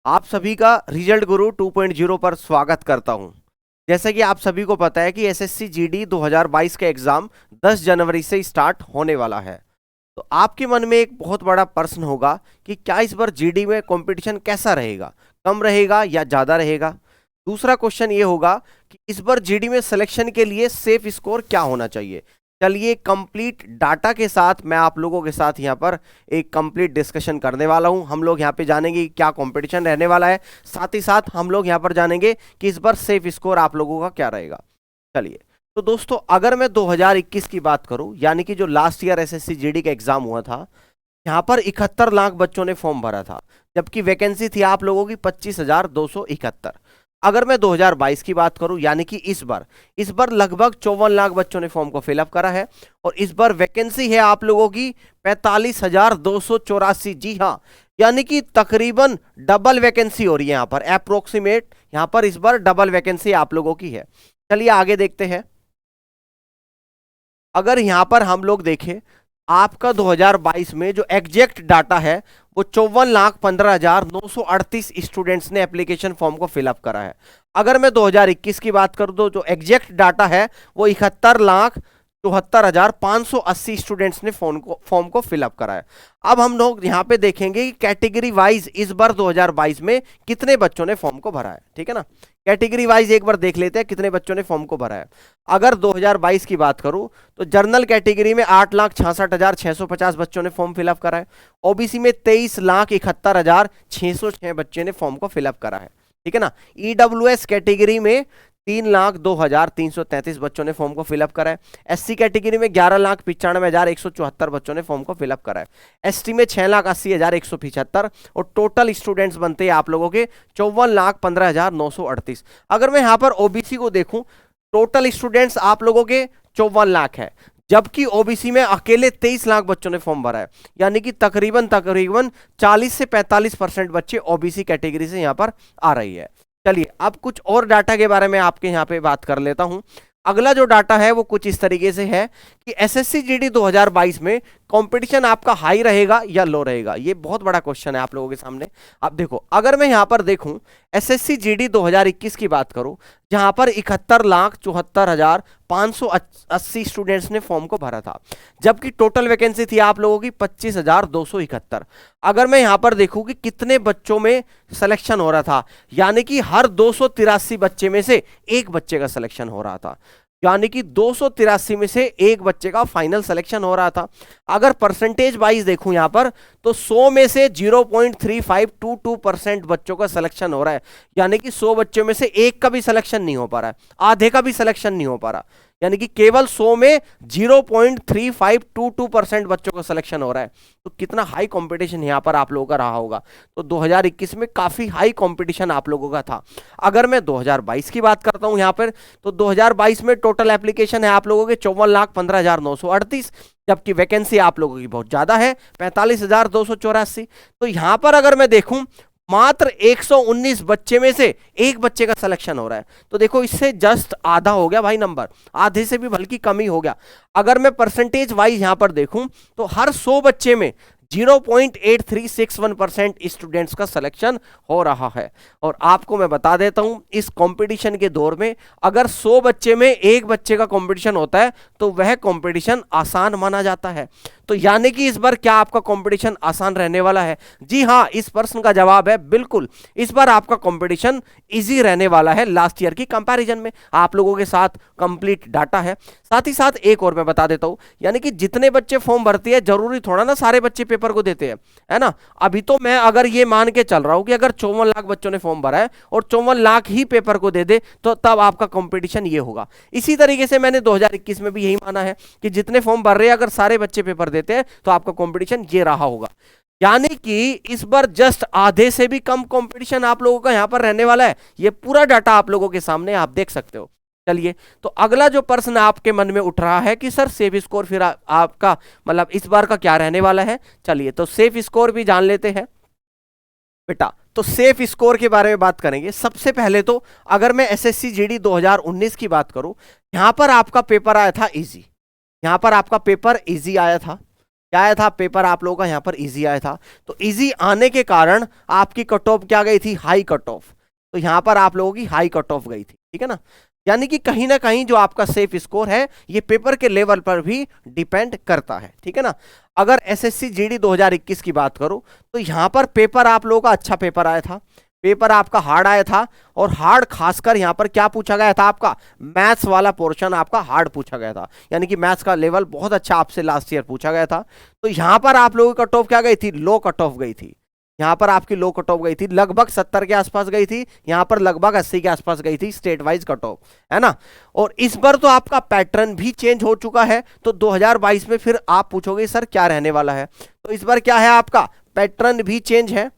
आप सभी का रिजल्ट गुरु 2.0 पर स्वागत करता हूं। जैसे कि आप सभी को पता है कि एसएससी जीडी 2022 का एग्जाम 10 जनवरी से स्टार्ट होने वाला है। तो आपके मन में एक बहुत बड़ा प्रश्न होगा कि क्या इस बार जीडी में कंपटीशन कैसा रहेगा, कम रहेगा या ज़्यादा रहेगा। दूसरा क्वेश्चन ये होगा कि इस बार जीडी में सिलेक्शन के लिए सेफ स्कोर क्या होना चाहिए। चलिए कंप्लीट डाटा के साथ मैं आप लोगों के साथ यहाँ पर एक कंप्लीट डिस्कशन करने वाला हूँ। हम लोग यहाँ पे जानेंगे कि क्या कंपटीशन रहने वाला है, साथ ही साथ हम लोग यहाँ पर जानेंगे कि इस बार सेफ स्कोर आप लोगों का क्या रहेगा। चलिए तो दोस्तों, अगर मैं 2021 की बात करूं, यानी कि जो लास्ट ईयर एसएससी जीडी का एग्जाम हुआ था, यहाँ पर 71 लाख बच्चों ने फॉर्म भरा था, जबकि वैकेंसी थी आप लोगों की 25,271। अगर मैं 2022 की बात करूं, यानी कि इस बार लगभग 54 लाख बच्चों ने फॉर्म को फिलअप करा है और इस बार वैकेंसी है आप लोगों की 45,284। जी हाँ, यानी कि तकरीबन डबल वैकेंसी हो रही है यहाँ पर, अप्रोक्सीमेट यहाँ पर इस बार डबल वैकेंसी आप लोगों की है। चलिए आगे देखते हैं। अगर यहां पर हम लोग देखें, आपका 2022 में जो एग्जैक्ट डाटा है वो 54,15,938 स्टूडेंट्स ने एप्लीकेशन फॉर्म को फिलअप करा है। अगर मैं 2021 की बात करूं तो जो एग्जैक्ट डाटा है वो 71,74,580 स्टूडेंट्स ने फॉर्म को फिलअप करा है। अब हम लोग यहाँ पे देखेंगे कि कैटेगरी वाइज इस बार 2022 में कितने बच्चों ने फॉर्म को भरा है। ठीक है ना, कैटेगरी वाइज एक बार देख लेते हैं कितने बच्चों ने फॉर्म को भरा है। अगर 2022 की बात करूं तो जनरल कैटेगरी में 8,66,650 बच्चों ने फॉर्म फिलअप करा है। ओबीसी में 23,71,606 बच्चे ने फॉर्म को फिलअप करा है। ठीक है ना, ईडब्ल्यूएस कैटेगरी में 3,02,333 बच्चों ने फॉर्म को फिलअप करा है। एससी कैटेगरी में 11,95,174 बच्चों ने फॉर्म को फिलअप करा है। एसटी में 6,80,175 और टोटल स्टूडेंट्स बनते हैं आप लोगों के 54,15,938। अगर मैं यहां पर ओबीसी को देखूं, टोटल स्टूडेंट्स आप लोगों के 54 लाख है, जबकि ओबीसी में अकेले 23 लाख बच्चों ने फॉर्म भरा है, यानी कि तकरीबन 40 से 45% बच्चे ओबीसी कैटेगरी से यहां पर आ रही है। चलिए अब कुछ और डाटा के बारे में आपके यहाँ पे बात कर लेता हूं। अगला जो डाटा है वो कुछ इस तरीके से है कि एसएससी जीडी 2022 में कंपटीशन आपका हाई रहेगा या लो रहेगा। ये बहुत बड़ा क्वेश्चन है आप लोगों के सामने। अब देखो, अगर मैं यहां पर देखूं एसएससी जीडी 2021 की बात करूं, जहां पर 71,74,580 स्टूडेंट्स ने फॉर्म को भरा था, जबकि टोटल वैकेंसी थी आप लोगों की 25,271। अगर मैं यहां पर देखूं कि कितने बच्चों में सिलेक्शन हो रहा था, यानी कि हर 283 बच्चे में से एक बच्चे का सिलेक्शन हो रहा था, यानी कि 283 में से एक बच्चे का फाइनल सिलेक्शन हो रहा था। अगर परसेंटेज वाइज देखूं यहां पर तो 100 में से 0.3522% बच्चों का सिलेक्शन हो रहा है, यानी कि 100 बच्चों में से एक का भी सिलेक्शन नहीं हो पा रहा है, आधे का भी सिलेक्शन नहीं हो पा रहा, यानी कि केवल 100 में 0.3522% बच्चों का सिलेक्शन हो रहा है। तो कितना हाई कंपटीशन यहां पर आप लोगों का रहा होगा। तो 2021 में काफी हाई कंपटीशन आप लोगों का था। अगर मैं 2022 की बात करता हूं यहां पर, तो 2022 में टोटल एप्लीकेशन है आप लोगों के 54,15,938, जबकि वैकेंसी आप लोगों की बहुत ज्यादा है 45,284। तो यहां पर अगर मैं देखूं मात्र 119 बच्चे में से एक बच्चे का सिलेक्शन हो रहा है। तो देखो इससे जस्ट आधा हो गया भाई नंबर, आधे से भी बल्कि कम ही हो गया। अगर मैं परसेंटेज वाइज यहां पर देखूं तो हर 100 बच्चे में 0.8361% स्टूडेंट्स का सिलेक्शन हो रहा है। और आपको मैं बता देता हूं, इस कंपटीशन के दौर में अगर 100 बच्चे में एक बच्चे का कंपटीशन होता है तो वह कंपटीशन आसान माना जाता है। तो यानी कि इस बार क्या आपका कंपटीशन आसान रहने वाला है? जी हां, इस प्रश्न का जवाब है बिल्कुल। इस बार आपका कंपटीशन इजी रहने वाला है लास्ट ईयर की कंपैरिजन में। आप लोगों के साथ कंप्लीट डाटा है। साथ ही साथ एक और मैं बता देता हूं, यानी कि जितने बच्चे फॉर्म भरती है जरूरी थोड़ा ना सारे बच्चे पेपर को देते हैं, है ना। अभी तो मैं अगर ये मान के चल रहा हूं कि अगर 54 लाख बच्चों ने फॉर्म भरा है और 54 लाख ही पेपर को दे दे तो तब आपका कंपटीशन ये होगा। इसी तरीके से मैंने 2021 में भी यही माना है कि जितने फॉर्म भर रहे हैं अगर सारे बच्चे पेपर देते हैं तो आपका कंपटीशन ये रहा होगा। यानी कि इस बार जस्ट आधे से भी कम कंपटीशन आप लोगों का यहां पर रहने वाला है। ये पूरा डाटा आप लोगों के सामने आप देख सकते हो। चलिए तो अगला जो प्रश्न आपके मन में उठ रहा है कि सर सेफ स्कोर फिर आपका मतलब इस बार का क्या रहने वाला है। चलिए तो सेफ स्कोर भी जान लेते हैं बेटा। तो सेफ स्कोर के बारे में बात करेंगे। सबसे पहले तो अगर मैं एसएससी जीडी 2019 की बात करूं, यहां पर आपका पेपर आया था इजी, यहां पर आपका पेपर इजी आया था। क्या आया था पेपर आप लोगों का यहाँ पर इजी आया था। तो इजी आने के कारण आपकी कट ऑफ क्या गई थी, हाई कट ऑफ। तो यहाँ पर आप लोगों की हाई कट ऑफ गई थी, ठीक है ना। यानी कि कहीं ना कहीं जो आपका सेफ स्कोर है ये पेपर के लेवल पर भी डिपेंड करता है, ठीक है ना। अगर एसएससी जीडी 2021 की बात करूं तो यहाँ पर पेपर आप लोगों का अच्छा पेपर आया था, पेपर आपका हार्ड आया था। और हार्ड खासकर यहाँ पर क्या पूछा गया था, आपका मैथ्स वाला पोर्शन आपका हार्ड पूछा गया था, यानी कि मैथ्स का लेवल बहुत अच्छा आपसे लास्ट ईयर पूछा गया था। तो यहाँ पर आप लोगों की कट ऑफ क्या गई थी, लो कट ऑफ गई थी। यहाँ पर आपकी लो कट ऑफ गई थी, लगभग 70 के आसपास गई थी, यहाँ पर लगभग 80 के आसपास गई थी स्टेट वाइज कट ऑफ, है ना। और इस बार तो आपका पैटर्न भी चेंज हो चुका है। तो 2022 में फिर आप पूछोगे सर क्या रहने वाला है, तो इस बार क्या है, आपका पैटर्न भी चेंज है,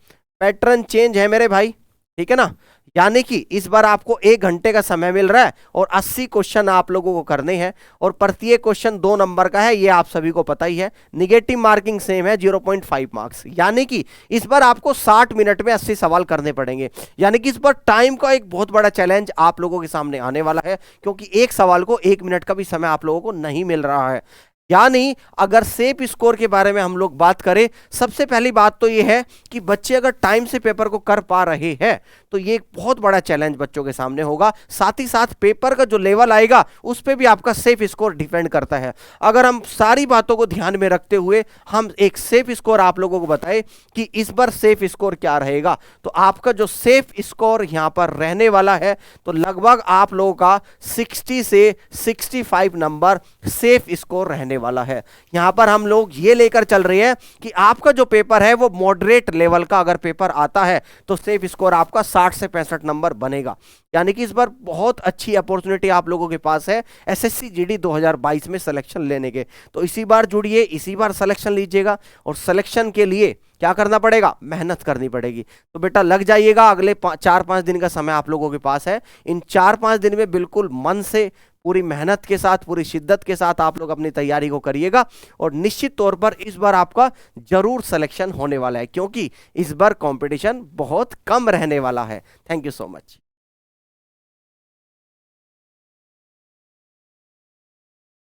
पैटर्न चेंज है मेरे भाई, ठीक है ना। यानी कि इस बार आपको 1 घंटे का समय मिल रहा है और 80 क्वेश्चन आप लोगों को करने हैं और प्रत्येक क्वेश्चन 2 नंबर का है, ये आप सभी को पता ही है। निगेटिव मार्किंग सेम है 0.5 मार्क्स, यानी कि इस बार आपको 60 मिनट में 80 सवाल करने पड़ेंगे। यानी कि इस बार टाइम का एक बहुत बड़ा चैलेंज आप लोगों के सामने आने वाला है, क्योंकि एक सवाल को 1 मिनट का भी समय आप लोगों को नहीं मिल रहा है। यानी अगर सेफ स्कोर के बारे में हम लोग बात करें, सबसे पहली बात तो ये है कि बच्चे अगर टाइम से पेपर को कर पा रहे हैं तो ये एक बहुत बड़ा चैलेंज बच्चों के सामने होगा। साथ ही साथ पेपर का जो लेवल आएगा उस पर भी आपका सेफ स्कोर डिपेंड करता है। अगर हम सारी बातों को ध्यान में रखते हुए हम एक सेफ स्कोर आप लोगों को बताएं कि इस बार सेफ स्कोर क्या रहेगा, तो आपका जो सेफ स्कोर यहां पर रहने वाला है तो लगभग आप लोगों का 60 से 65 नंबर सेफ स्कोर रहने वाला है। यहां पर हम लोग ये लेकर चल रहे हैं कि आपका जो पेपर है वो मॉडरेट लेवल का अगर पेपर आता है तो सेफ स्कोर आपका 60 से 65 नंबर बनेगा। यानी कि इस बार बहुत अच्छी अपॉर्चुनिटी आप लोगों के पास है एसएससी जीडी 2022 में सिलेक्शन लेने के। तो इसी बार जुड़िए, इसी बार सिलेक्शन लीजिएगा और सिलेक्शन के लिए क्या करना पड़ेगा, मेहनत करनी पड़ेगी। तो बेटा लग जाइएगा, अगले 4-5 दिन का समय आप लोगों के पास है। इन 4-5 दिन में बिल्कुल मन से, पूरी मेहनत के साथ, पूरी शिद्दत के साथ आप लोग अपनी तैयारी को करिएगा और निश्चित तौर पर इस बार आपका जरूर सिलेक्शन होने वाला है, क्योंकि इस बार कंपटीशन बहुत कम रहने वाला है। Thank you so much.